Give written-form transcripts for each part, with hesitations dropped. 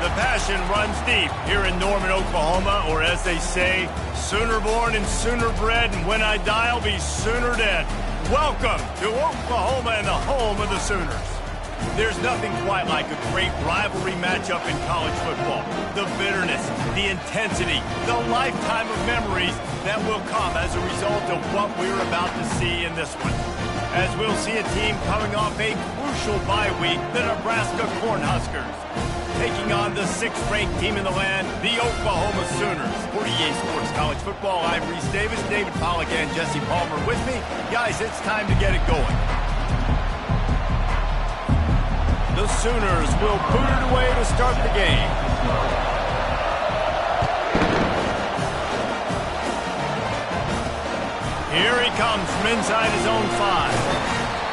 The passion runs deep here in Norman, Oklahoma, or as they say, sooner born and sooner bred, and when I die, I'll be sooner dead. Welcome to Oklahoma and the home of the Sooners. There's nothing quite like a great rivalry matchup in college football. The bitterness, the intensity, the lifetime of memories that will come as a result of what we're about to see in this one. As we'll see a team coming off a crucial bye week, the Nebraska Cornhuskers, taking on the 6th-ranked team in the land, the Oklahoma Sooners. For EA Sports College Football, I'm Reese Davis, David Pollack, and Jesse Palmer with me. Guys, it's time to get it going. The Sooners will boot it away to start the game. Here he comes from inside his own 5.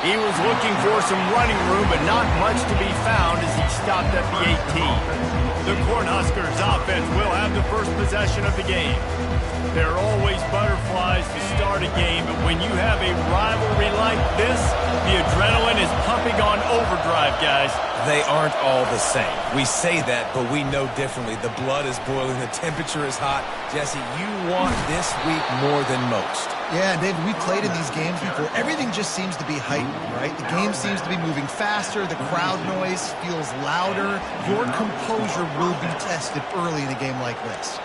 He was looking for some running room, but not much to be found as he stopped at the 18. The Cornhuskers offense will have the first possession of the game. There are always butterflies to start a game, but when you have a rivalry like this, the adrenaline is pumping on overdrive, guys. They aren't all the same. We say that, but we know differently. The blood is boiling, the temperature is hot. Jesse, you want this week more than most. Yeah, David, we played in these games before. Everything just seems to be heightened, right? The game seems to be moving faster. The crowd noise feels louder. Your composure will be tested early in a game like this.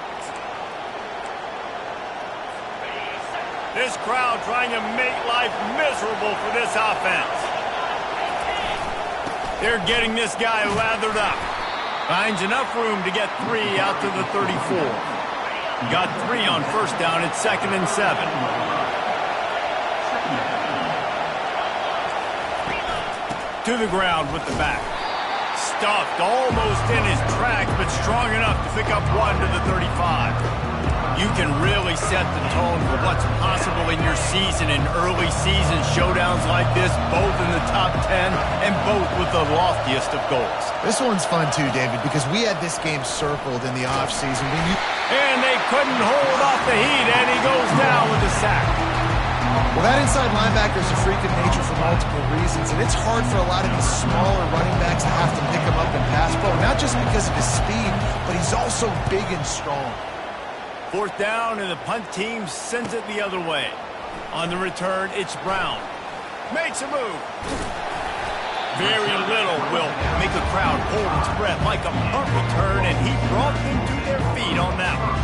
This crowd trying to make life miserable for this offense. They're getting this guy lathered up. Finds enough room to get 3 out to the 34. Got 3 on first down. It's 2nd and 7. To the ground with the back. Stuffed almost in his tracks, but strong enough to pick up 1 to the 35. You can really set the tone for what's possible in your season in early season showdowns like this, both in the top 10 and both with the loftiest of goals. This one's fun too, David, because we had this game circled in the offseason. And they couldn't hold off the heat, and he goes down with a sack. Well, that inside linebacker is a freak of nature for multiple reasons, and it's hard for a lot of these smaller running backs to have to pick him up and pass pro, not just because of his speed, but he's also big and strong. 4th down, and the punt team sends it the other way. On the return, it's Brown. Makes a move. Very little will make a crowd hold its breath like a punt return, and he brought them to their feet on that one.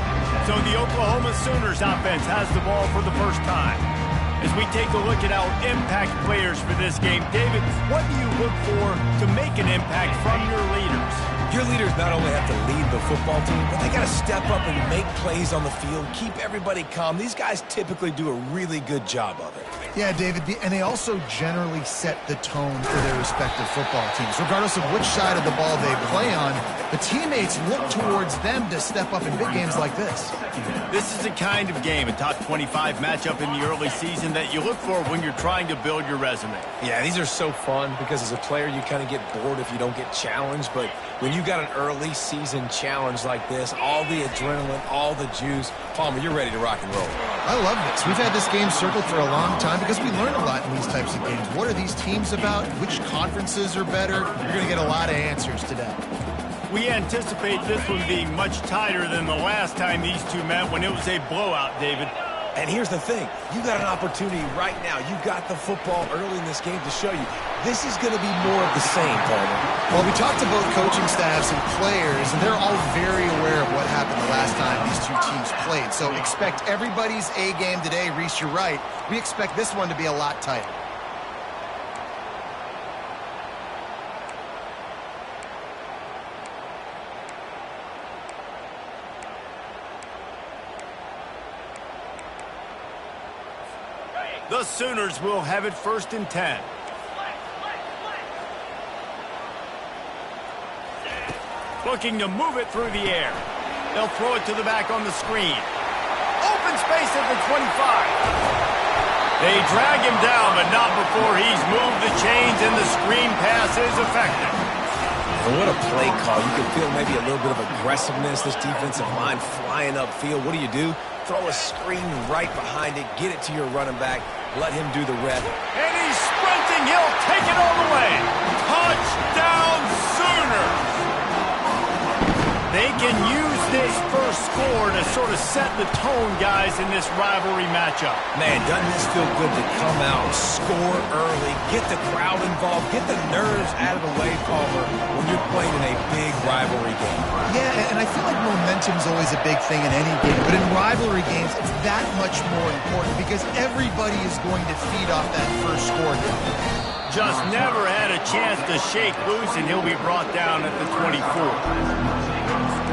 So the Oklahoma Sooners offense has the ball for the first time. As we take a look at our impact players for this game, David, what do you look for to make an impact from your leaders? Your leaders not only have to lead the football team, but they got to step up and make plays on the field, keep everybody calm. These guys typically do a really good job of it. Yeah, David, and they also generally set the tone for their respective football teams. Regardless of which side of the ball they play on, the teammates look towards them to step up in big games like this. This is the kind of game, a top 25 matchup in the early season, that you look for when you're trying to build your resume. Yeah, these are so fun because as a player, you kind of get bored if you don't get challenged, but when you got an early season challenge like this, all the adrenaline, all the juice, Palmer, you're ready to rock and roll. I love this. We've had this game circled for a long time because we learn a lot in these types of games. What are these teams about? Which conferences are better? You're going to get a lot of answers today. We anticipate this one being much tighter than the last time these two met when it was a blowout, David. And here's the thing. You got an opportunity right now. You got the football early in this game to show you. This is going to be more of the same, Palmer. Well, we talked to both coaching staffs and players, and they're all very aware of what happened the last time these two teams played. So expect everybody's A game today. Reese, you're right. We expect this one to be a lot tighter. The Sooners will have it 1st and 10. Looking to move it through the air. They'll throw it to the back on the screen. Open space at the 25. They drag him down, but not before he's moved the chains, and the screen pass is effective. And what a play call. You can feel maybe a little bit of aggressiveness. This defensive line flying upfield. What do? Throw a screen right behind it. Get it to your running back. Let him do the rep. And he's sprinting. He'll take it all the way. Touchdown, Sooners! can use this first score to sort of set the tone, guys, in this rivalry matchup. Man, doesn't this feel good to come out, score early, get the crowd involved, get the nerves out of the way, Palmer, when you're playing in a big rivalry game. Yeah, and I feel like momentum's always a big thing in any game, but in rivalry games, it's that much more important because everybody is going to feed off that first score. Just never had a chance to shake loose, and he'll be brought down at the 24.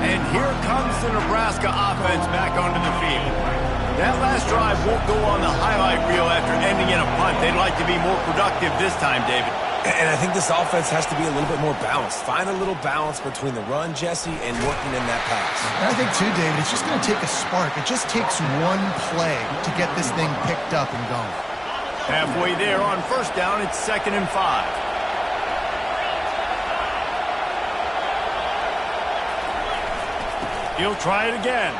And here comes the Nebraska offense back onto the field. That last drive won't go on the highlight reel after ending in a punt. They'd like to be more productive this time, David. And I think this offense has to be a little bit more balanced. Find a little balance between the run, Jesse, and working in that pass. And I think, too, David, it's just going to take a spark. It just takes one play to get this thing picked up and going. Halfway there on first down, it's 2nd and 5. He'll try it again.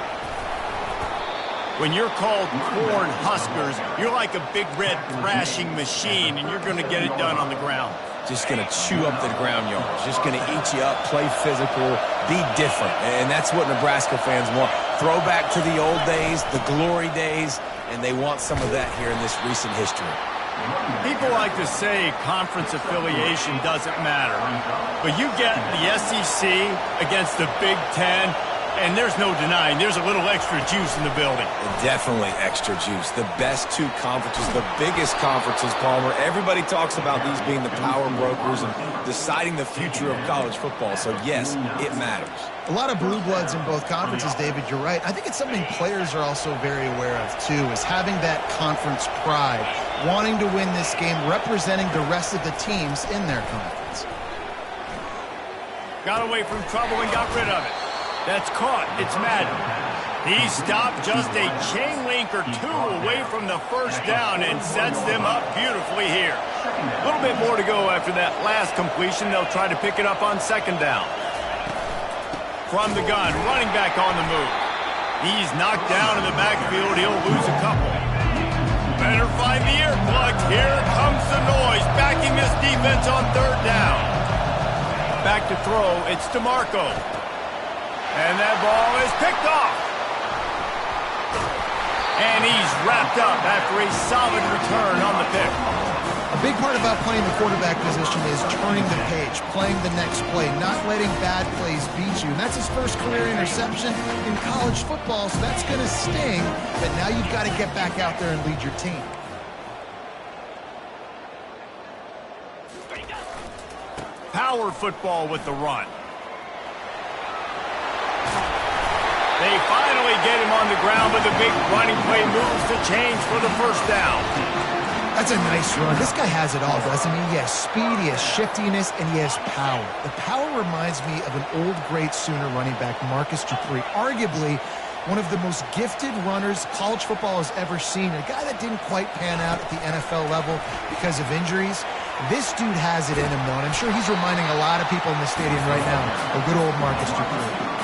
When you're called corn huskers, you're like a big red thrashing machine, and you're going to get it done on the ground. Just going to chew up the ground yards. Just going to eat you up, play physical, be different. And that's what Nebraska fans want. Throwback to the old days, the glory days, and they want some of that here in this recent history. People like to say conference affiliation doesn't matter, but you get the SEC against the Big Ten, and there's no denying there's a little extra juice in the building. Definitely extra juice. The best two conferences, the biggest conferences, Palmer. Everybody talks about these being the power brokers and deciding the future of college football. So, yes, it matters. A lot of blue bloods in both conferences, David, you're right. I think it's something players are also very aware of, too, is having that conference pride, wanting to win this game, representing the rest of the teams in their conference. Got away from trouble and got rid of it. That's caught. It's Madden. He stopped just a chain link or two away from the first down and sets them up beautifully here. A little bit more to go after that last completion. They'll try to pick it up on 2nd down. From the gun, running back on the move. He's knocked down in the backfield. He'll lose a couple. Better find the earplugs. Here comes the noise, backing this defense on 3rd down. Back to throw. It's DeMarco. And that ball is picked off. And he's wrapped up after a solid return on the pick. A big part about playing the quarterback position is turning the page, playing the next play, not letting bad plays beat you. And that's his first career interception in college football, so that's going to sting. But now you've got to get back out there and lead your team. Power football with the run. They finally get him on the ground, but the big running play moves to change for the first down. That's a nice run. This guy has it all, doesn't he? He has speed, he has shiftiness, and he has power. The power reminds me of an old great Sooner running back, Marcus Dupree, arguably one of the most gifted runners college football has ever seen. A guy that didn't quite pan out at the NFL level because of injuries. This dude has it in him, though, and I'm sure he's reminding a lot of people in the stadium right now of good old Marcus Dupree.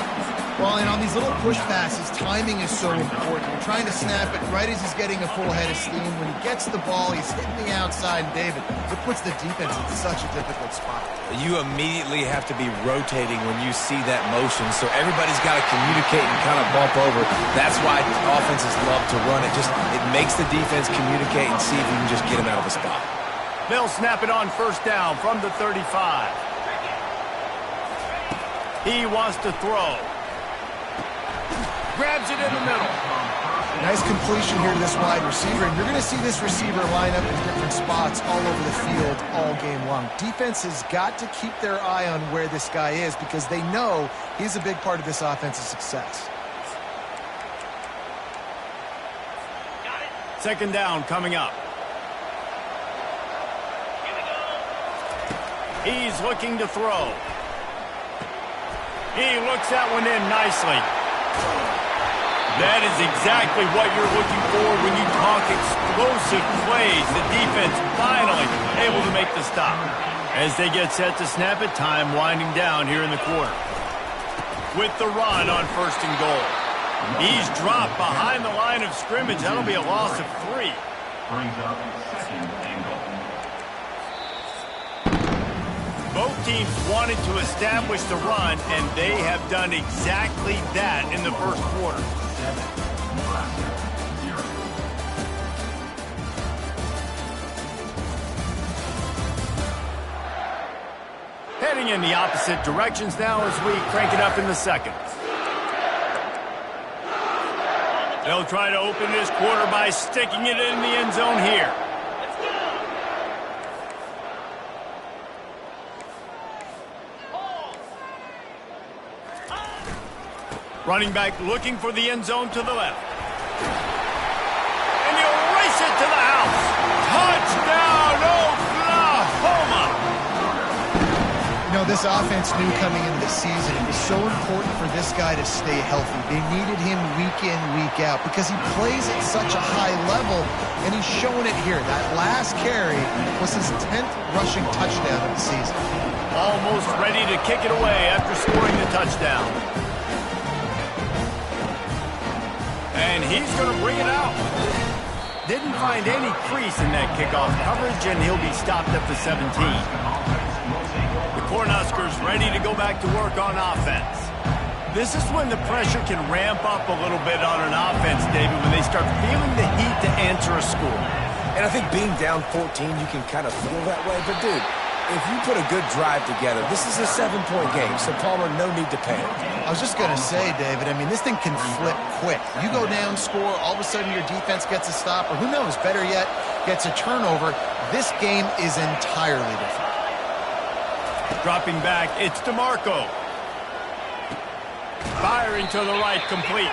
Well, and on these little push passes, timing is so important. You're trying to snap it right as he's getting a full head of steam. When he gets the ball, he's hitting the outside. And David, it puts the defense in such a difficult spot. You immediately have to be rotating when you see that motion, so everybody's got to communicate and kind of bump over. That's why offenses love to run it. It makes the defense communicate and see if you can just get him out of the spot. They'll snap it on first down from the 35. He wants to throw. Grabs it in the middle. Nice completion here to this wide receiver, and you're going to see this receiver line up in different spots all over the field all game long. Defense has got to keep their eye on where this guy is because they know he's a big part of this offense's success. 2nd down coming up. He's looking to throw. He looks that one in nicely. That is exactly what you're looking for when you talk explosive plays. The defense finally able to make the stop. As they get set to snap it, time winding down here in the quarter. With the run on 1st and goal. He's dropped behind the line of scrimmage. That'll be a loss of 3. Brings up 2nd and goal. Both teams wanted to establish the run, and they have done exactly that in the first quarter. Heading in the opposite directions now as we crank it up in the second. They'll try to open this quarter by sticking it in the end zone here. Running back looking for the end zone to the left. And he'll race it to the house. Touchdown, Oklahoma! You know, this offense knew coming into the season it was so important for this guy to stay healthy. They needed him week in, week out because he plays at such a high level, and he's showing it here. That last carry was his 10th rushing touchdown of the season. Almost ready to kick it away after scoring the touchdown. And he's going to bring it out. Didn't find any crease in that kickoff coverage, and he'll be stopped at the 17. The Cornhuskers ready to go back to work on offense. This is when the pressure can ramp up a little bit on an offense, David, when they start feeling the heat to answer a score. And I think being down 14, you can kind of feel that way. But, dude, if you put a good drive together, this is a 7-point game, so Palmer, no need to panic. I was just going to say, David, I mean, this thing can flip quick. You go down, score, all of a sudden your defense gets a stop, or who knows, better yet, gets a turnover. This game is entirely different. Dropping back, it's DeMarco. Firing to the right, complete.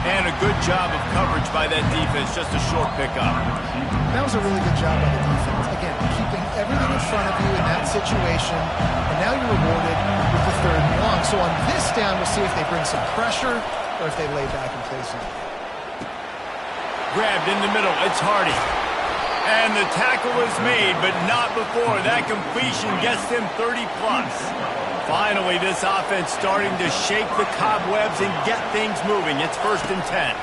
And a good job of coverage by that defense, just a short pickup. That was a really good job by the defense. Again, keeping everything in front of you in that situation, and now you're rewarded with the 3rd and long. So on this down, we'll see if they bring some pressure or if they lay back and play some. Grabbed in the middle, it's Hardy. And the tackle is made, but not before. That completion gets them 30-plus. Finally, this offense starting to shake the cobwebs and get things moving. It's 1st and 10.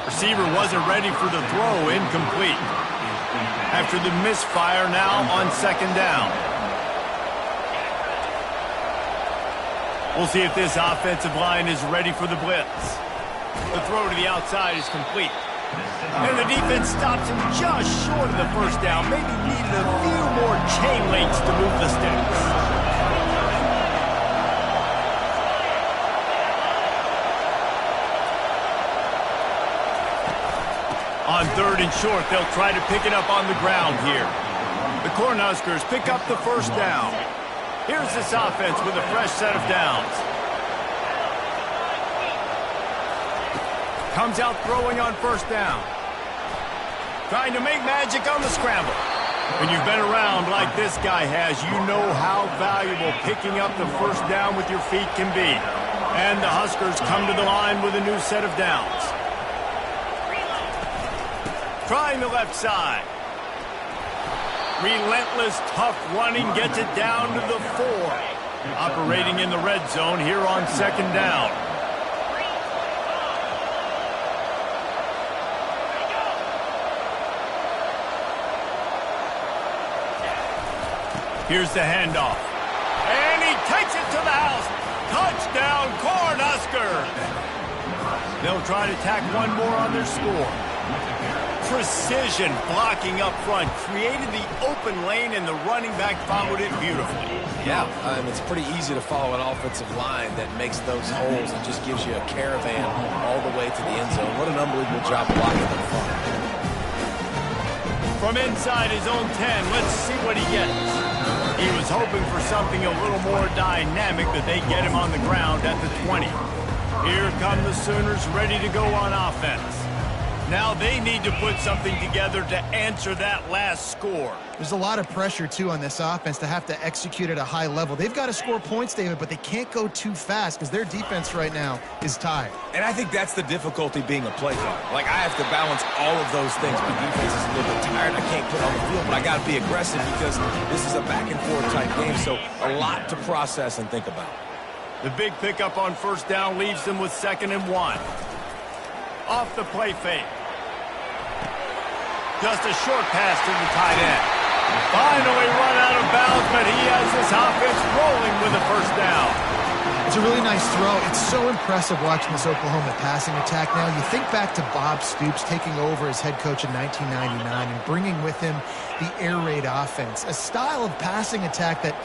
Receiver wasn't ready for the throw, incomplete. After the misfire, now on 2nd down. We'll see if this offensive line is ready for the blitz. The throw to the outside is complete. And the defense stops him just short of the 1st down. Maybe needed a few more chain links to move the sticks. On 3rd and short, they'll try to pick it up on the ground here. The Cornhuskers pick up the 1st down. Here's this offense with a fresh set of downs. Comes out throwing on 1st down. Trying to make magic on the scramble. When you've been around like this guy has, you know how valuable picking up the 1st down with your feet can be. And the Huskers come to the line with a new set of downs. Trying the left side. Relentless, tough running gets it down to the 4. Operating in the red zone here on 2nd down. Here's the handoff. And he takes it to the house. Touchdown, Cornhuskers. They'll try to tack one more on their score. Precision blocking up front. Created the open lane, and the running back followed it beautifully. Yeah, it's pretty easy to follow an offensive line that makes those holes and just gives you a caravan all the way to the end zone. What an unbelievable job blocking up front. From inside his own 10, let's see what he gets. He was hoping for something a little more dynamic, but they get him on the ground at the 20. Here come the Sooners ready to go on offense. Now they need to put something together to answer that last score. There's a lot of pressure, too, on this offense to have to execute at a high level. They've got to score points, David, but they can't go too fast because their defense right now is tired. And I think that's the difficulty being a play caller. Like, I have to balance all of those things. My defense is a little bit tired. I can't put on the field, but I got to be aggressive because this is a back-and-forth type game, so a lot to process and think about. The big pickup on 1st down leaves them with 2nd and 1. Off the play fake. Just a short pass to the tight end. Finally run out of bounds, but he has this offense rolling with a first down. It's a really nice throw. It's so impressive watching this Oklahoma passing attack now. You think back to Bob Stoops taking over as head coach in 1999 and bringing with him the air raid offense, a style of passing attack that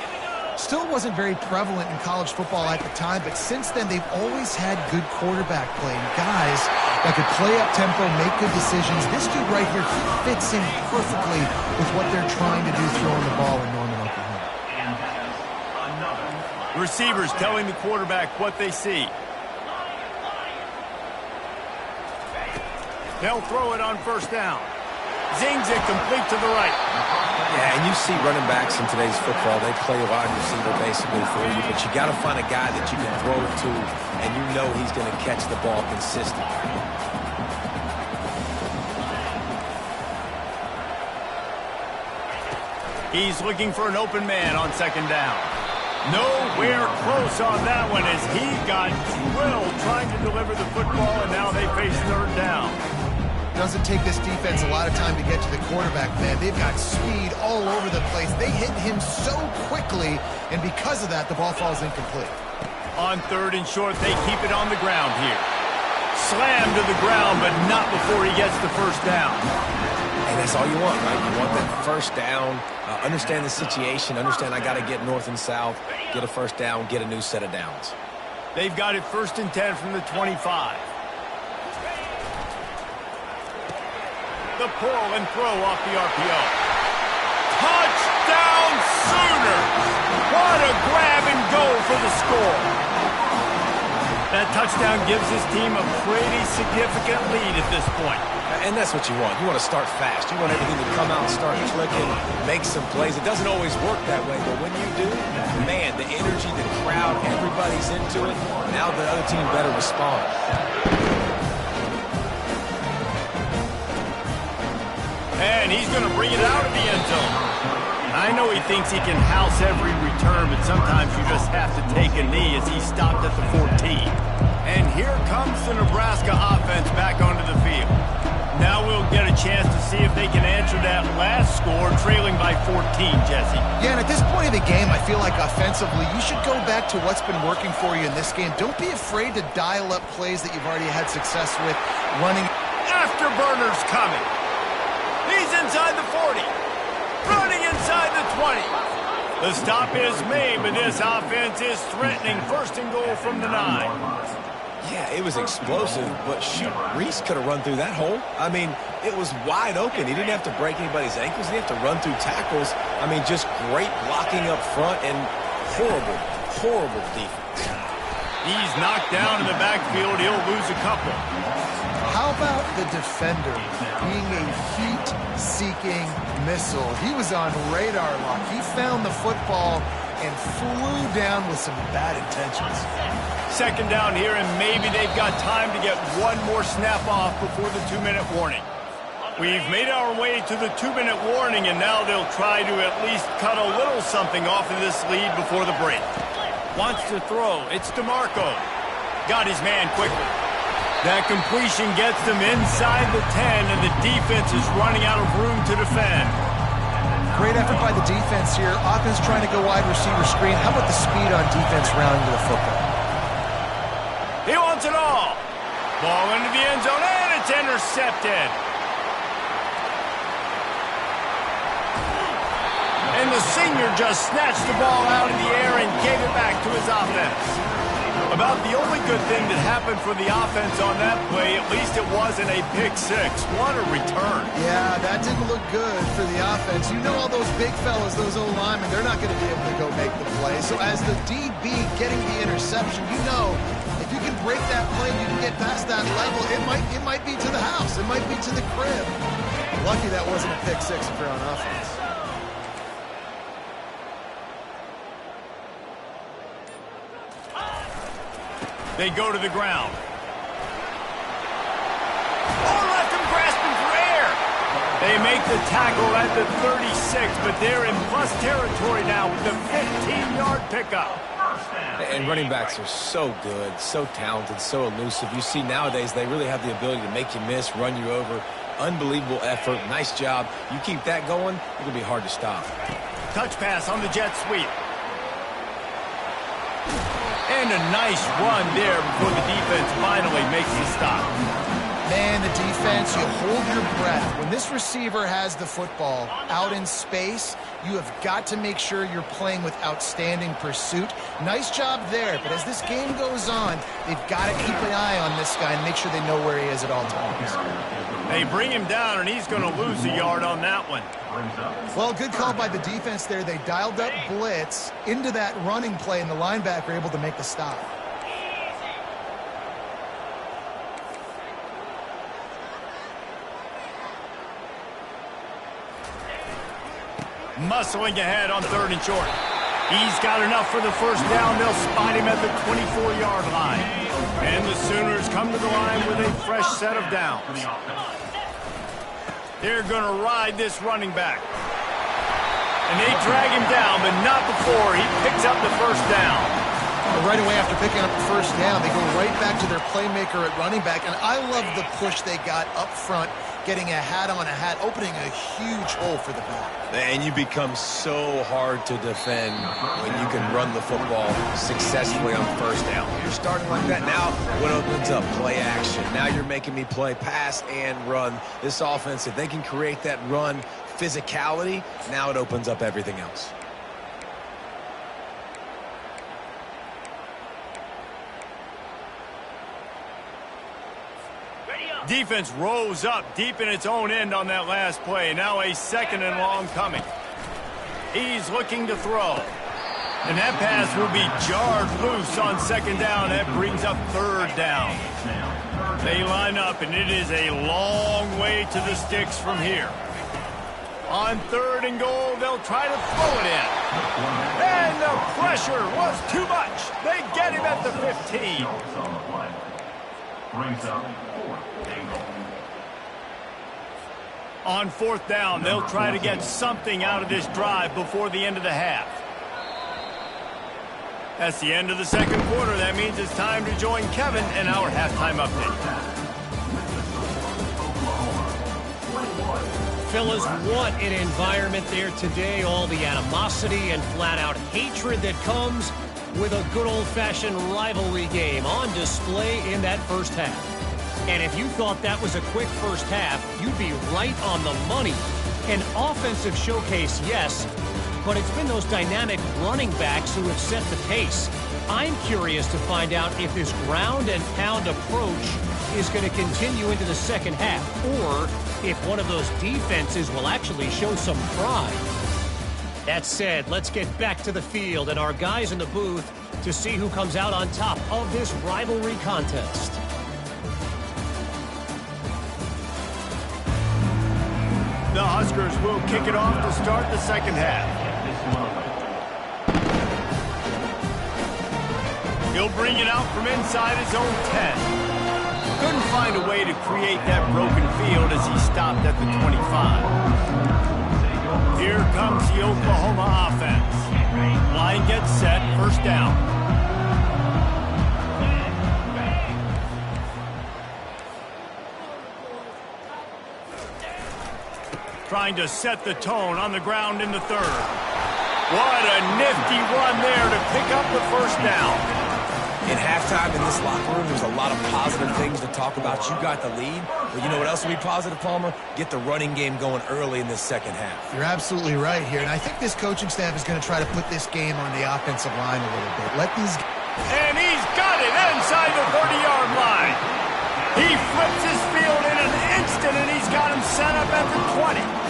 still wasn't very prevalent in college football at the time, but since then they've always had good quarterback play and guys that could play up tempo, make good decisions. This dude right here, he fits in perfectly with what they're trying to do throwing the ball in Norman, Oklahoma. Receivers telling the quarterback what they see. They'll throw it on first down. Zings it complete to the right. Yeah, and you see running backs in today's football, they play wide receiver basically for you, but you got to find a guy that you can throw it to, and you know he's going to catch the ball consistently. He's looking for an open man on second down. Nowhere close on that one as he got drilled trying to deliver the football, and now they face third down. Doesn't take this defense a lot of time to get to the quarterback, man. They've got speed all over the place. They hit him so quickly, and because of that, the ball falls incomplete. On third and short, they keep it on the ground here. Slammed to the ground, but not before he gets the first down. And that's all you want, right? You want that first down, understand the situation, understand I got to get north and south, get a first down, get a new set of downs. They've got it 1st and 10 from the 25. The pull and throw off the RPO. Touchdown Sooners! What a grab and go for the score. That touchdown gives his team a pretty significant lead at this point. And that's what you want. You want to start fast. You want everything to come out and start clicking, make some plays. It doesn't always work that way, but when you do, man, the energy, the crowd, everybody's into it. Now the other team better respond. And he's going to bring it out of the end zone. I know he thinks he can house every return, but sometimes you just have to take a knee as he stopped at the 14. And here comes the Nebraska offense back onto the field. Now we'll get a chance to see if they can answer that last score, trailing by 14, Jesse. Yeah, and at this point of the game, I feel like offensively, you should go back to what's been working for you in this game. Don't be afraid to dial up plays that you've already had success with running. Afterburners coming. He's inside the 40. Running inside the 20. The stop is made, but this offense is threatening 1st and goal from the 9. Yeah, it was explosive, but shoot, Reese could have run through that hole. I mean, it was wide open. He didn't have to break anybody's ankles. He didn't have to run through tackles. I mean, just great blocking up front and horrible, horrible defense. He's knocked down in the backfield. He'll lose a couple. How about the defender being a heat-seeking missile? He was on radar lock. He found the football and flew down with some bad intentions. Second down here, and maybe they've got time to get one more snap off before the 2-minute warning. We've made our way to the 2-minute warning, and now they'll try to at least cut a little something off of this lead before the break. Wants to throw. It's DeMarco. Got his man quickly. That completion gets them inside the 10, and the defense is running out of room to defend. Great effort by the defense here. Offense trying to go wide receiver screen. How about the speed on defense rounding to the football? He wants it all. Ball into the end zone, and it's intercepted. And the senior just snatched the ball out of the air and gave it back to his offense. About the only good thing that happened for the offense on that play, at least it wasn't a pick six. What a return. Yeah, that didn't look good for the offense. You know all those big fellas, those O-linemen, they're not going to be able to go make the play. So as the DB getting the interception, you know if you can break that play, you can get past that level, it might be to the house. It might be to the crib. Lucky that wasn't a pick six if you're on offense. They go to the ground. Oh, left him grasping for air. They make the tackle at the 36, but they're in plus territory now with the 15-yard pickup. And running backs are so good, so talented, so elusive. You see nowadays they really have the ability to make you miss, run you over, Unbelievable effort. Nice job. You keep that going, it'll be hard to stop. Touch pass on the jet sweep. And a nice run there before the defense finally makes the stop. Man, the defense, you hold your breath. When this receiver has the football out in space, you have got to make sure you're playing with outstanding pursuit. Nice job there, but as this game goes on, they've got to keep an eye on this guy and make sure they know where he is at all times. They bring him down, and he's going to lose a yard on that one. Well, good call by the defense there. They dialed up blitz into that running play, and the linebacker able to make the stop. Muscling ahead on 3rd and short. He's got enough for the first down. They'll spot him at the 24-yard line. And the Sooners come to the line with a fresh set of downs. They're going to ride this running back. And they drag him down, but not before he picks up the first down. But right away after picking up the first down, they go right back to their playmaker at running back. And I love the push they got up front, getting a hat on a hat, opening a huge hole for the back. And you become so hard to defend when you can run the football successfully on first down. You're starting like that. Now what opens up? Play action. Now you're making me play pass and run. This offense, if they can create that run physicality, now it opens up everything else. Defense rose up deep in its own end on that last play. Now a 2nd and long coming. He's looking to throw. And that pass will be jarred loose on 2nd down. That brings up 3rd down. They line up, and it is a long way to the sticks from here. On 3rd and goal, they'll try to throw it in. And the pressure was too much. They get him at the 15. Brings up 4th and goal. On 4th down, they'll try to get something out of this drive before the end of the half. That's the end of the 2nd quarter. That means it's time to join Kevin in our halftime update. Fellas, what an environment there today. All the animosity and flat-out hatred that comes with a good old-fashioned rivalry game on display in that first half. And if you thought that was a quick first half, you'd be right on the money. An offensive showcase, yes, but it's been those dynamic running backs who have set the pace. I'm curious to find out if this ground and pound approach is going to continue into the second half, or if one of those defenses will actually show some pride. That said, let's get back to the field and our guys in the booth to see who comes out on top of this rivalry contest. The Huskers will kick it off to start the second half. He'll bring it out from inside his own 10. Couldn't find a way to create that broken field as he stopped at the 25. Here comes the Oklahoma offense. Line gets set, first down. Trying to set the tone on the ground in the 3rd. What a nifty run there to pick up the first down. In halftime in this locker room, there's a lot of positive things to talk about. You got the lead, but you know what else will be positive, Palmer? Get the running game going early in this second half. You're absolutely right here, and I think this coaching staff is going to try to put this game on the offensive line a little bit. Let these... And he's got it inside the 30-yard line. He flips his field in an instant, and he's got him set up at the 20.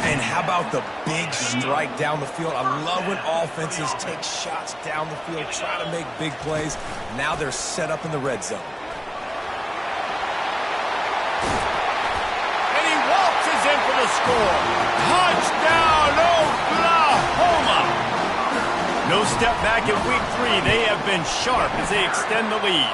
And how about the big strike down the field? I love when offenses take shots down the field, try to make big plays. Now they're set up in the red zone. And he waltzes in for the score. Touchdown, Oklahoma! No step back in week 3. They have been sharp as they extend the lead.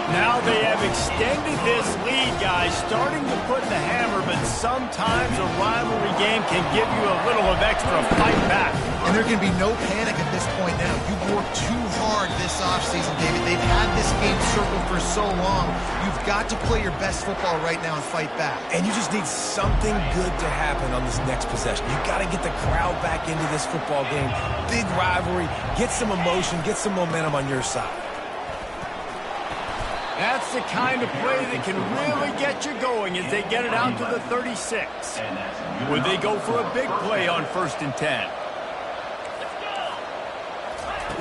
Now they have extended this lead, guys, starting to put the hammer, but sometimes a rivalry game can give you a little of extra fight back. And there can be no panic at this point now. You've worked too hard this offseason, David. They've had this game circled for so long. You've got to play your best football right now and fight back. And you just need something good to happen on this next possession. You got to get the crowd back into this football game. Big rivalry. Get some emotion. Get some momentum on your side. That's the kind of play that can really get you going as they get it out to the 36. Would they go for a big play on 1st and 10?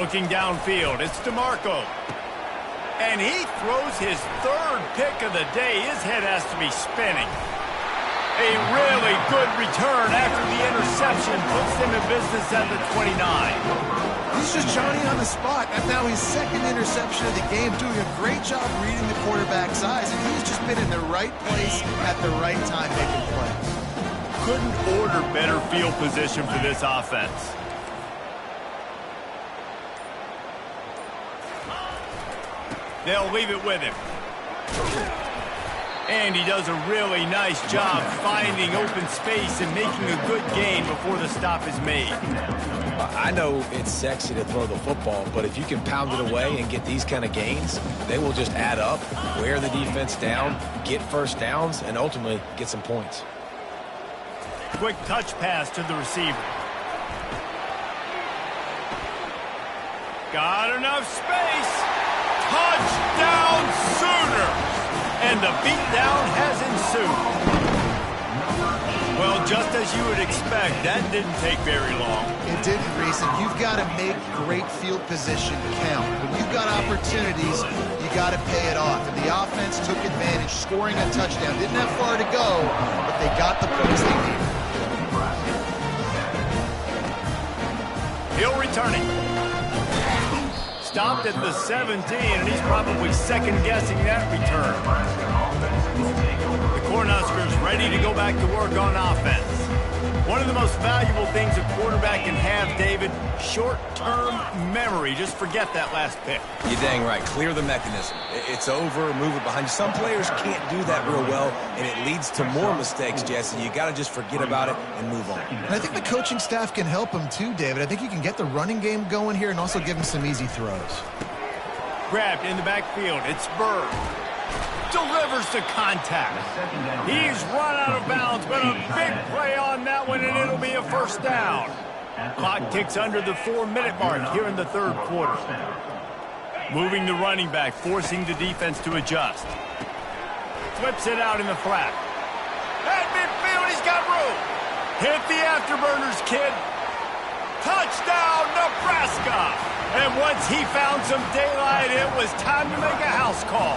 Looking downfield, it's DeMarco. And he throws his 3rd pick of the day. His head has to be spinning. A really good return after the interception puts them in business at the 29. He's just Johnny on the spot. That's now his 2nd interception of the game, doing a great job reading the quarterback's eyes, and he's just been in the right place at the right time making plays. Couldn't order better field position for this offense. They'll leave it with him. And he does a really nice job finding open space and making a good gain before the stop is made. I know it's sexy to throw the football, but if you can pound it away and get these kind of gains, they will just add up, wear the defense down, get first downs, and ultimately get some points. Quick touch pass to the receiver. Got enough space. Touchdown Sooners! And the beatdown has ensued. Well, just as you would expect, that didn't take very long. It didn't, Reese, and you've got to make great field position count. When you've got opportunities, you got to pay it off. And the offense took advantage, scoring a touchdown. Didn't have far to go, but they got the points they needed. He'll return it. Stopped at the 17, and he's probably second-guessing that return. The Cornhuskers ready to go back to work on offense. One of the most valuable things a quarterback can have, David, short-term memory. Just forget that last pick. You're dang right. Clear the mechanism. It's over, move it behind you. Some players can't do that real well, and it leads to more mistakes, Jesse. You got to just forget about it and move on. And I think the coaching staff can help him too, David. I think you can get the running game going here and also give him some easy throws. Grabbed in the backfield. It's Gburg. Delivers to contact. He's run out of bounds, but a big play on that one, and it'll be a first down. Clock ticks under the 4-minute mark here in the 3rd quarter. Moving the running back, forcing the defense to adjust. Flips it out in the flat. At midfield, he's got room. Hit the afterburners, kid. Touchdown, Nebraska. And once he found some daylight, it was time to make a house call.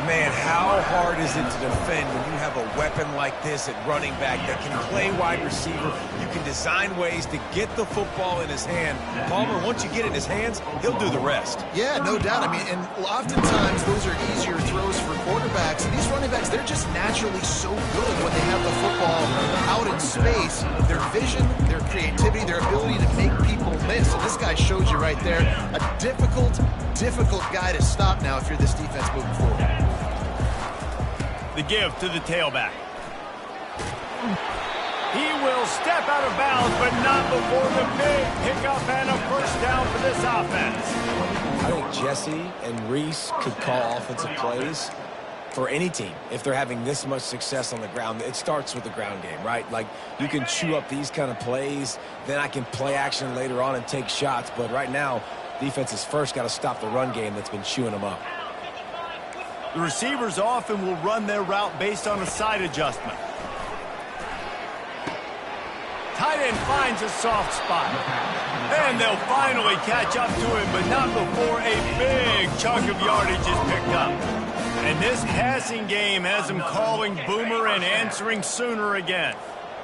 Man, how hard is it to defend when you have a weapon like this at running back that can play wide receiver? You can design ways to get the football in his hand. Palmer, once you get it in his hands, he'll do the rest. Yeah, no doubt. I mean, and oftentimes those are easier throws for quarterbacks. And these running backs, they're just naturally so good when they have the football out in space. Their vision, their creativity, their ability to make people miss. And this guy shows you right there, a difficult guy to stop now if you're this defense moving forward. The give to the tailback. He will step out of bounds, but not before the big pickup and a first down for this offense. I think Jesse and Reese could call offensive plays for any team if they're having this much success on the ground. It starts with the ground game, right? Like, you can chew up these kind of plays, then I can play action later on and take shots. But right now, defense has first got to stop the run game that's been chewing them up. The receivers often will run their route based on a side adjustment. Tight end finds a soft spot. And they'll finally catch up to him, but not before a big chunk of yardage is picked up. And this passing game has him calling Boomer and answering Sooner again.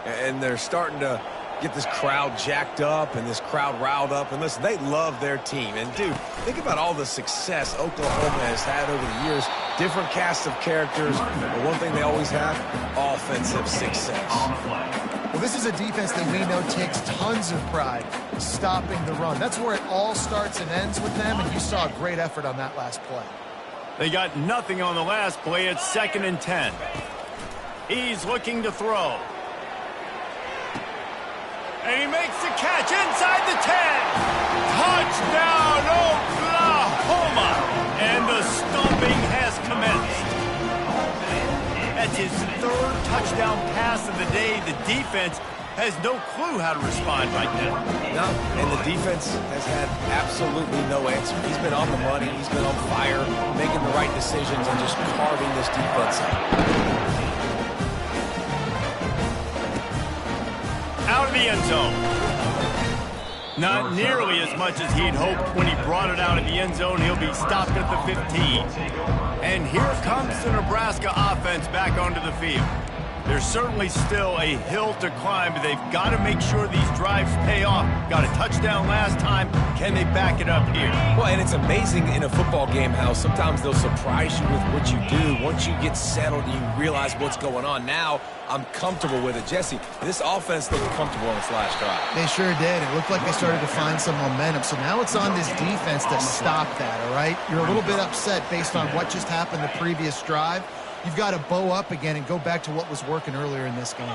And they're starting to get this crowd jacked up and this crowd riled up. And listen, they love their team. And, dude, think about all the success Oklahoma has had over the years Different cast of characters, but one thing they always have, offensive success. Well, this is a defense that we know takes tons of pride stopping the run. That's where it all starts and ends with them, and you saw a great effort on that last play. They got nothing on the last play. It's 2nd and 10. He's looking to throw. And he makes the catch inside the 10. Touchdown, Oklahoma. And the stomping has commenced. That's his 3rd touchdown pass of the day. The defense has no clue how to respond right now. No, and the defense has had absolutely no answer. He's been on the money. He's been on fire, making the right decisions and just carving this defense up. Out of the end zone. Not nearly as much as he'd hoped when he brought it out of the end zone. He'll be stopped at the 15. And here comes the Nebraska offense back onto the field. There's certainly still a hill to climb, but they've got to make sure these drives pay off. Got a touchdown last time. Can they back it up here? Well, and it's amazing in a football game how sometimes they'll surprise you with what you do. Once you get settled and you realize what's going on. Now, I'm comfortable with it. Jesse, this offense looked comfortable on its last drive. They sure did. It looked like they started to find some momentum. So now it's on this defense to stop that, all right? You're a little bit upset based on what just happened the previous drive. You've got to bow up again and go back to what was working earlier in this game.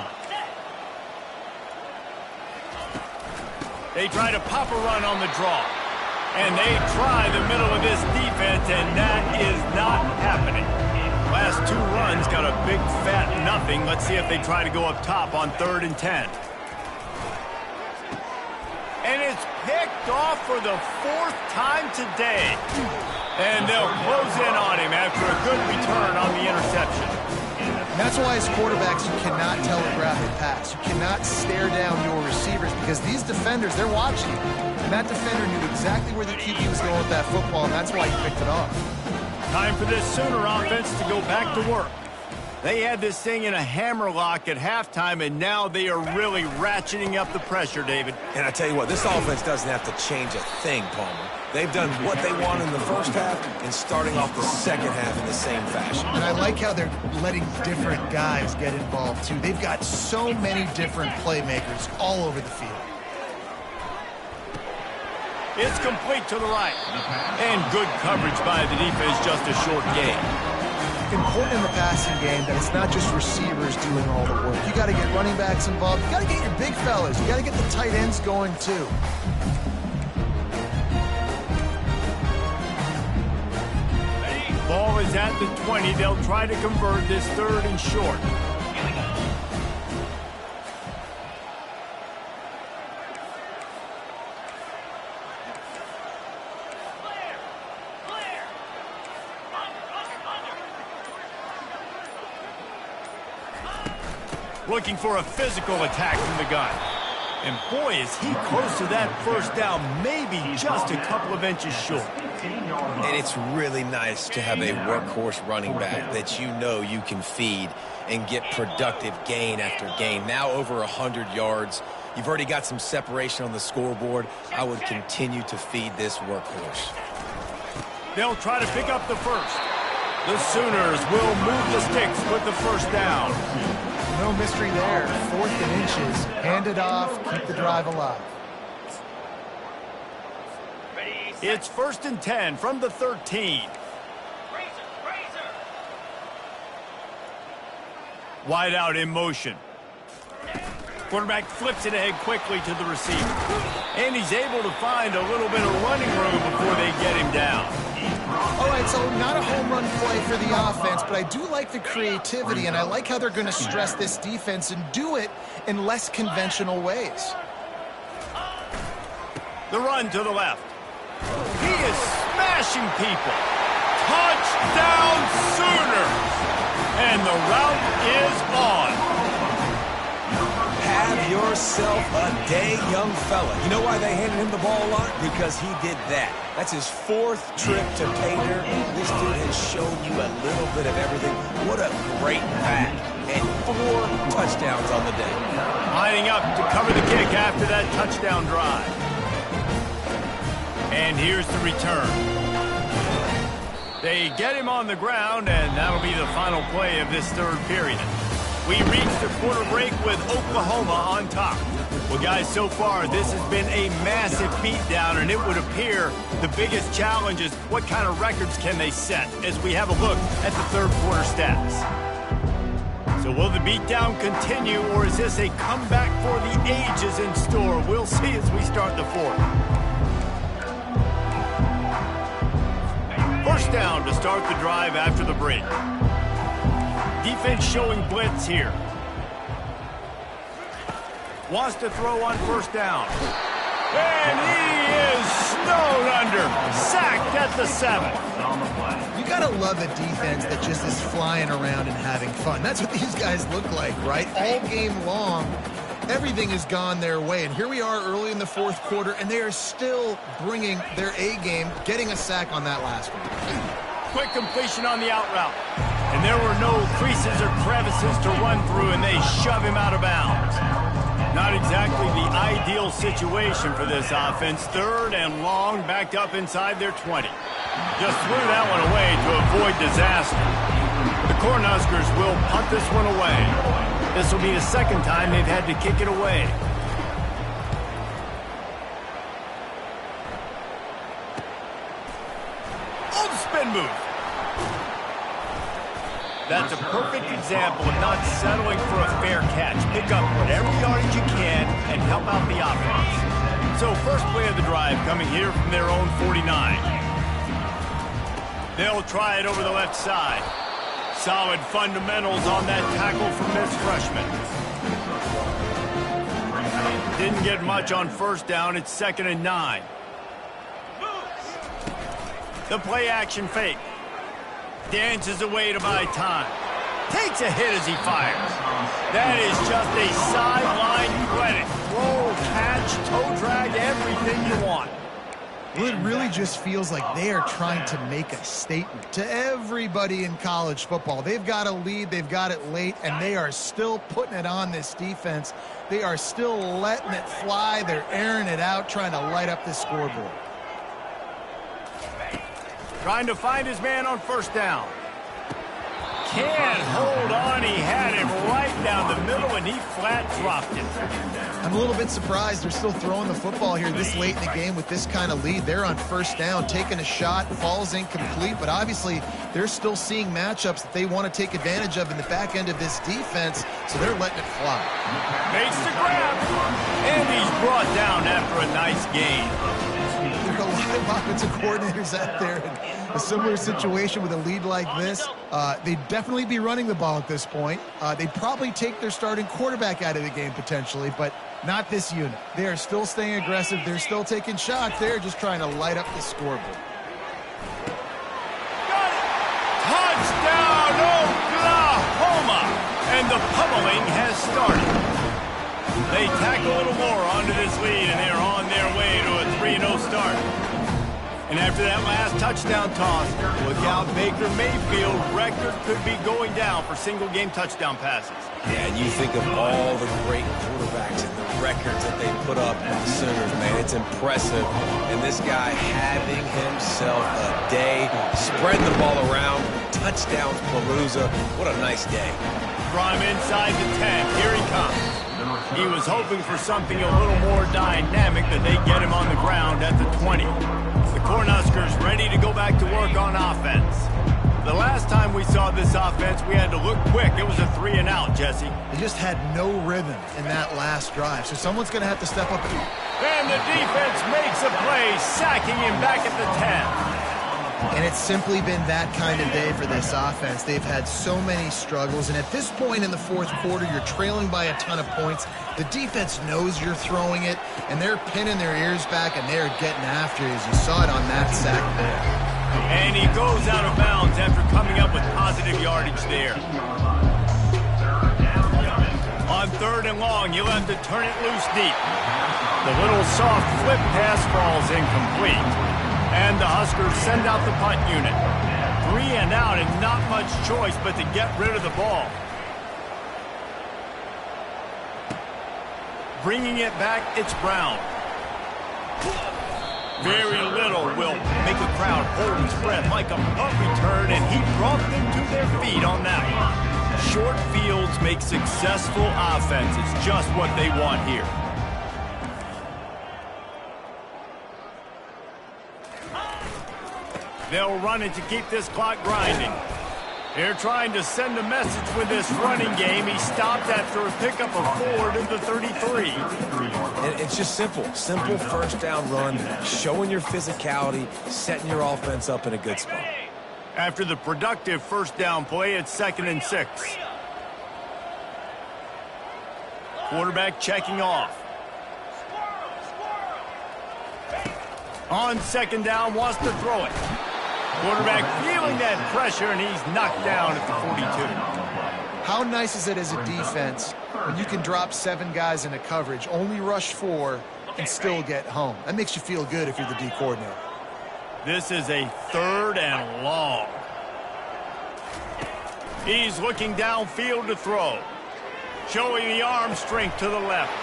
They try to pop a run on the draw. And they try the middle of this defense, and that is not happening. Last 2 runs got a big fat nothing. Let's see if they try to go up top on 3rd and 10. And it's picked off for the 4th time today. And they'll close in on him after a good return on the interception. And that's why as quarterbacks you cannot telegraph a pass. You cannot stare down your receivers because these defenders, they're watching you. And that defender knew exactly where the QB was going with that football, and that's why he picked it off. Time for this Sooner offense to go back to work. They had this thing in a hammerlock at halftime, and now they are really ratcheting up the pressure, David. And I tell you what, this offense doesn't have to change a thing, Palmer. They've done what they want in the first half and starting off the second half in the same fashion. And I like how they're letting different guys get involved, too. They've got so many different playmakers all over the field. It's complete to the right. And good coverage by the defense, just a short gain. Important in the passing game that it's not just receivers doing all the work. You got to get running backs involved. You got to get your big fellas. You got to get the tight ends going, too. Ball is at the 20. They'll try to convert this 3rd and short. Looking for a physical attack from the gun. And boy, is he close to that first down, maybe just a couple of inches short. And it's really nice to have a workhorse running back that you know you can feed and get productive gain after gain. Now over 100 yards. You've already got some separation on the scoreboard. I would continue to feed this workhorse. They'll try to pick up the first. The Sooners will move the sticks with the first down. No mystery there. 4th and inches. Hand it off. Keep the drive alive. It's 1st and 10 from the 13. Wide out in motion. Quarterback flips it ahead quickly to the receiver. And he's able to find a little bit of running room before they get him down. All right, so not a home run play for the offense, but I do like the creativity, and I like how they're going to stress this defense and do it in less conventional ways. The run to the left. He is smashing people. Touchdown Sooners! And the route is on. Have yourself a day, young fella. You know why they handed him the ball a lot? Because he did that. That's his 4th trip to pay dirt. This dude has shown you a little bit of everything. What a great back. And 4 touchdowns on the day. Lining up to cover the kick after that touchdown drive. And here's the return. They get him on the ground, and that'll be the final play of this third period. We reached the quarter break with Oklahoma on top. Well, guys, so far, this has been a massive beatdown, and it would appear the biggest challenge is what kind of records can they set as we have a look at the third quarter stats. So will the beatdown continue, or is this a comeback for the ages in store? We'll see as we start the fourth. First down to start the drive after the break. Defense showing blitz here. Wants to throw on first down. And he is snowed under. Sacked at the 7. You gotta love a defense that just is flying around and having fun. That's what these guys look like, right? All game long, everything has gone their way. And here we are early in the fourth quarter, and they are still bringing their A game, getting a sack on that last one. Quick completion on the out route. And there were no creases or crevices to run through, and they shove him out of bounds. Not exactly the ideal situation for this offense. Third and long, backed up inside their 20. Just threw that one away to avoid disaster. The Cornhuskers will punt this one away. This will be the second time they've had to kick it away. On the spin move. That's a perfect example of not settling for a fair catch. Pick up whatever yardage you can and help out the offense. So first play of the drive coming here from their own 49. They'll try it over the left side. Solid fundamentals on that tackle from this freshman. Didn't get much on first down. It's 2nd and 9. The play action fake. Dances away to buy time. Takes a hit as he fires. That is just a sideline credit. Roll, catch, toe drag, everything you want. Well, it really just feels like they are trying to make a statement to everybody in college football. They've got a lead, they've got it late, and they are still putting it on this defense. They are still letting it fly. They're airing it out, trying to light up the scoreboard. Trying to find his man on first down. Can't hold on. He had him right down the middle, and he flat dropped it. I'm a little bit surprised they're still throwing the football here this late in the game with this kind of lead. They're on first down, taking a shot, falls incomplete, but obviously they're still seeing matchups that they want to take advantage of in the back end of this defense, so they're letting it fly. Makes the grab, and he's brought down after a nice gain. There are a lot of offensive coordinators out there in a similar situation with a lead like this. They'd definitely be running the ball at this point. They'd probably take their starting quarterback out of the game potentially, but not this unit. They are still staying aggressive. They're still taking shots. They're just trying to light up the scoreboard. Got it! Touchdown, Oklahoma! And the pummeling has started. They tack a little more onto this lead, and they're on their way to a 3-0 start. And after that last touchdown toss, look out, Baker Mayfield's record could be going down for single-game touchdown passes. Yeah, and you think of all the great quarterbacks and the records that they put up with the Sooners, man. It's impressive. And this guy having himself a day, spreading the ball around, touchdowns, Palooza. What a nice day. Draw him inside the 10. Here he comes. He was hoping for something a little more dynamic, but they get him on the ground at the 20. The Cornhuskers ready to go back to work on offense. The last time we saw this offense, we had to look quick. It was a 3-and-out, Jesse. They just had no rhythm in that last drive, so someone's going to have to step up. And the defense makes a play, sacking him back at the 10. And it's simply been that kind of day for this offense. They've had so many struggles, and at this point in the fourth quarter, you're trailing by a ton of points. The defense knows you're throwing it, and they're pinning their ears back, and they're getting after you, as you saw it on that sack there. And he goes out of bounds after coming up with positive yardage there. On 3rd and long, you'll have to turn it loose deep. The little soft flip pass falls incomplete. And the Huskers send out the punt unit. 3-and-out and not much choice but to get rid of the ball. Bringing it back, it's Brown. Very little will make a crowd hold its breath like a punt return, and he brought them to their feet on that one. Short fields make successful offenses, just what they want here. They'll run it to keep this clock grinding. They're trying to send a message with this running game. He stopped after a pickup of 4 to the 33. And it's just simple. Simple first down run, showing your physicality, setting your offense up in a good spot. After the productive first down play, it's 2nd and 6. Quarterback checking off. On 2nd down, wants to throw it. Quarterback feeling that pressure, and he's knocked down at the 42. How nice is it as a defense when you can drop 7 guys into coverage, only rush 4, and still get home? That makes you feel good if you're the D coordinator. This is a 3rd and long. He's looking downfield to throw. Showing the arm strength to the left.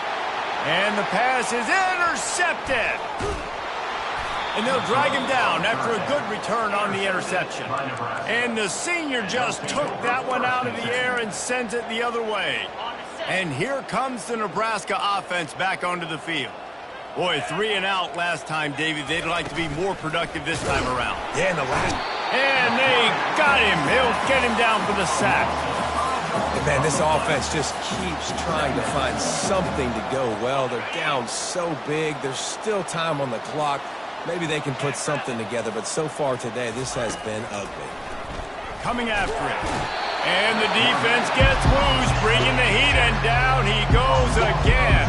And the pass is intercepted. And they'll drag him down after a good return on the interception. And the senior just took that one out of the air and sends it the other way. And here comes the Nebraska offense back onto the field. Boy, 3 and out last time, David. They'd like to be more productive this time around. Yeah, in the last... And they got him. He'll get him down for the sack. And man, this offense just keeps trying to find something to go well. They're down so big. There's still time on the clock. Maybe they can put something together, but so far today, this has been ugly. Coming after it. And the defense gets loose, bringing the heat, and down he goes again.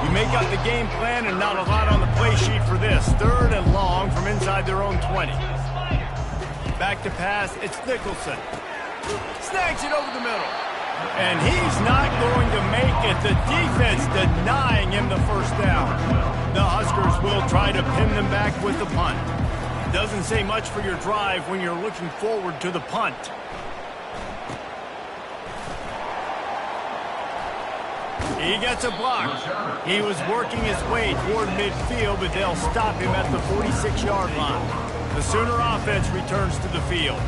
You make up the game plan and not a lot on the play sheet for this. 3rd and long from inside their own 20. Back to pass, it's Nicholson. Snags it over the middle. And he's not going to make it. The defense denying him the first down. The Huskers will try to pin them back with the punt. Doesn't say much for your drive when you're looking forward to the punt. He gets a block. He was working his way toward midfield, but they'll stop him at the 46-yard line. The Sooner offense returns to the field.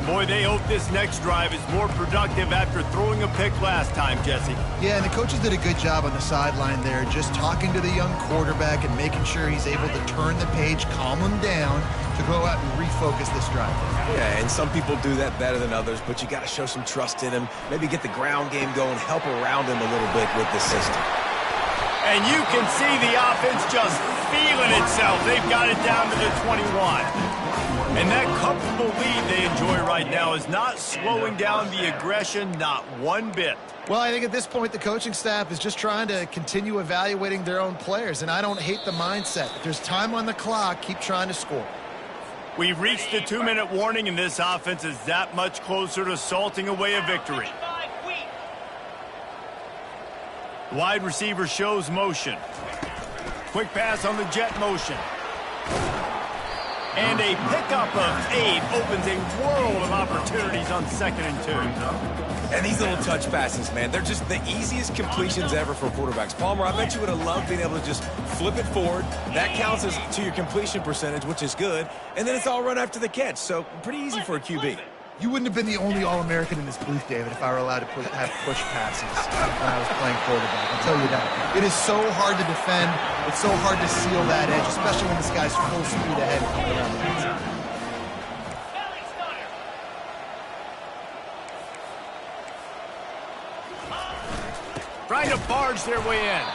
Boy, they hope this next drive is more productive after throwing a pick last time, Jesse. Yeah, and the coaches did a good job on the sideline there, just talking to the young quarterback and making sure he's able to turn the page, calm him down, to go out and refocus this drive. Yeah, and some people do that better than others, but you got to show some trust in him, maybe get the ground game going, help around him a little bit with the system. And you can see the offense just feeling itself. They've got it down to the 21. And that comfortable lead they enjoy right now is not slowing down the aggression, not one bit. Well, I think at this point the coaching staff is just trying to continue evaluating their own players, and I don't hate the mindset. If there's time on the clock, keep trying to score. We've reached the 2-minute warning, and this offense is that much closer to salting away a victory. Wide receiver shows motion. Quick pass on the jet motion. And a pickup of 8 opens a world of opportunities on 2nd and 2. And these little touch passes, man, they're just the easiest completions ever for quarterbacks. Palmer, I bet you would have loved being able to just flip it forward. That counts as to your completion percentage, which is good. And then it's all run after the catch, so pretty easy for a QB. You wouldn't have been the only All-American in this booth, David, if I were allowed to have push passes when I was playing quarterback. I'll tell you that. It is so hard to defend. It's so hard to seal that edge, especially when this guy's full speed ahead coming around the outside. Trying to barge their way in.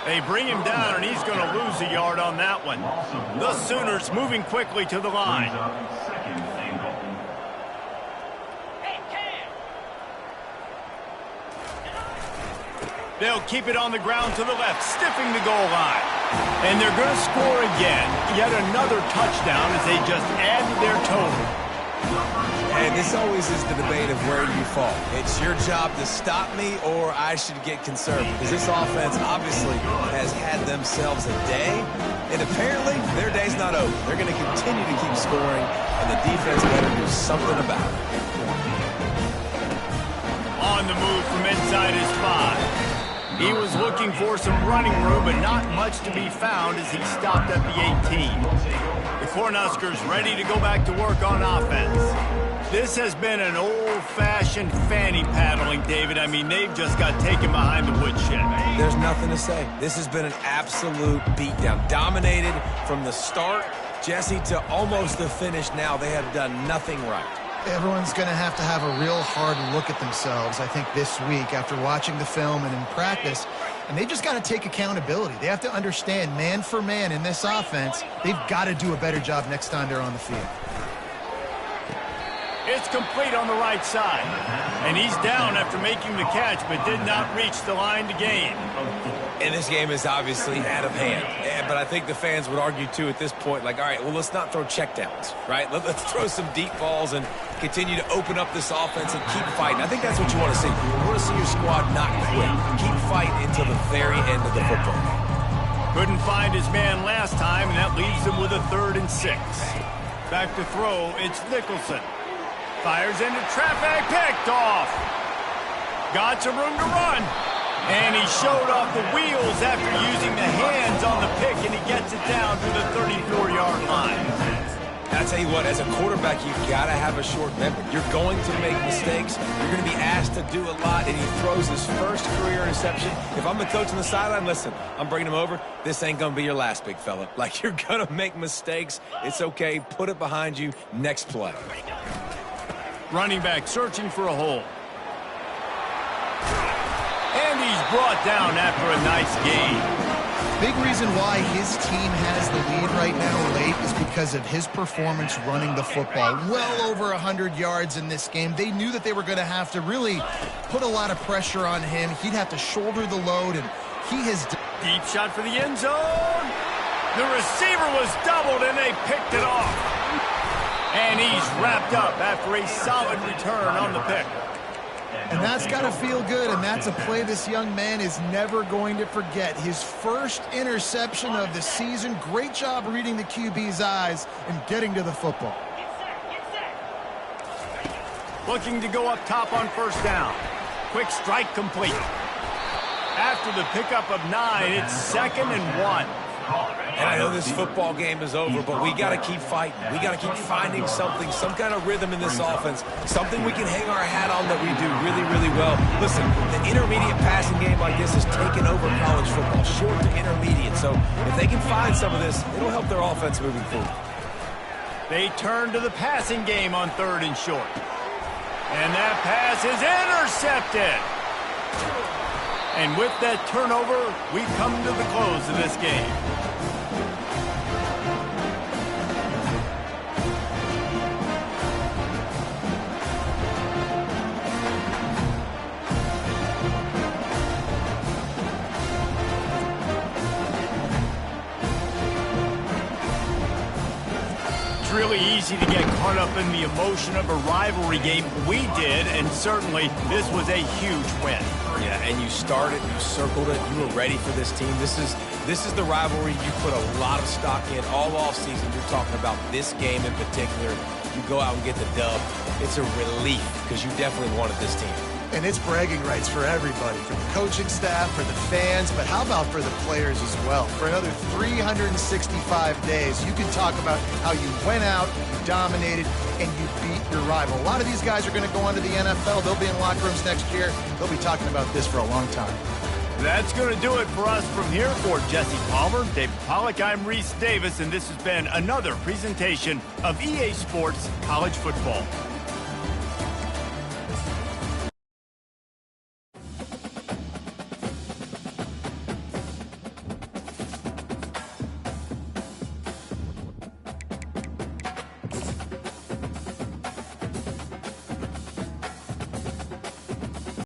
They bring him down, and he's going to lose a yard on that one. The Sooners moving quickly to the line. They'll keep it on the ground to the left, stiffing the goal line. And they're going to score again. Yet another touchdown as they just add to their total. And this always is the debate of where you fall. It's your job to stop me, or I should get conservative. Because this offense obviously has had themselves a day. And apparently, their day's not over. They're going to continue to keep scoring, and the defense better do something about it. On the move from inside his 5. He was looking for some running room, but not much to be found as he stopped at the 18. The Cornhuskers ready to go back to work on offense. This has been an old-fashioned fanny paddling, David. I mean, they've just got taken behind the woodshed. There's nothing to say. This has been an absolute beatdown. Dominated from the start, Jesse, to almost the finish now. They have done nothing right. Everyone's going to have a real hard look at themselves, I think, this week after watching the film and in practice. And they just got to take accountability. They have to understand, man for man in this offense, they've got to do a better job next time they're on the field. It's complete on the right side. And he's down after making the catch, but did not reach the line to gain. And this game is obviously out of hand. But I think the fans would argue, too, at this point, like, all right, well, let's not throw checkdowns, right? Let's throw some deep balls and continue to open up this offense and keep fighting. I think that's what you want to see. You want to see your squad not quit. Keep fighting until the very end of the football game. Couldn't find his man last time, and that leaves them with a 3rd and 6. Back to throw, it's Nicholson. Fires into traffic, picked off. Got some room to run. And he showed off the wheels after using the hands on the pick, and he gets it down to the 34-yard line. I tell you what, as a quarterback, you've got to have a short memory. You're going to make mistakes. You're going to be asked to do a lot, and he throws his first career interception. If I'm the coach on the sideline, listen, I'm bringing him over. This ain't going to be your last, big fella. Like, you're going to make mistakes. It's okay. Put it behind you. Next play. Running back searching for a hole. And he's brought down after a nice gain. Big reason why his team has the lead right now late is because of his performance running the football. Well over 100 yards in this game. They knew that they were going to have to really put a lot of pressure on him. He'd have to shoulder the load, and he has... Deep shot for the end zone. The receiver was doubled, and they picked it off. And he's wrapped up after a solid return on the pick. And that's got to feel good, and that's a play this young man is never going to forget. His first interception of the season. Great job reading the QB's eyes and getting to the football. Looking to go up top on 1st down. Quick strike complete. After the pickup of 9, it's 2nd and 1. And I know this football game is over, but we got to keep fighting. We got to keep finding something, some kind of rhythm in this offense, something we can hang our hat on that we do really, really well. Listen, the intermediate passing game like this has taken over college football, short to intermediate. So if they can find some of this, it'll help their offense moving forward. They turn to the passing game on 3rd and short. And that pass is intercepted. And with that turnover, we come to the close of this game. It's really easy to get caught up in the emotion of a rivalry game. We did, and certainly this was a huge win. Yeah, and you started, you circled it, you were ready for this team. This is the rivalry you put a lot of stock in all offseason. You're talking about this game in particular. You go out and get the dub. It's a relief because you definitely wanted this team. And it's bragging rights for everybody, for the coaching staff, for the fans, but how about for the players as well? For another 365 days, you can talk about how you went out, you dominated, and you beat your rival. A lot of these guys are going to go on to the NFL. They'll be in locker rooms next year. They'll be talking about this for a long time. That's going to do it for us from here. For Jesse Palmer, David Pollack, I'm Reese Davis, and this has been another presentation of EA Sports College Football.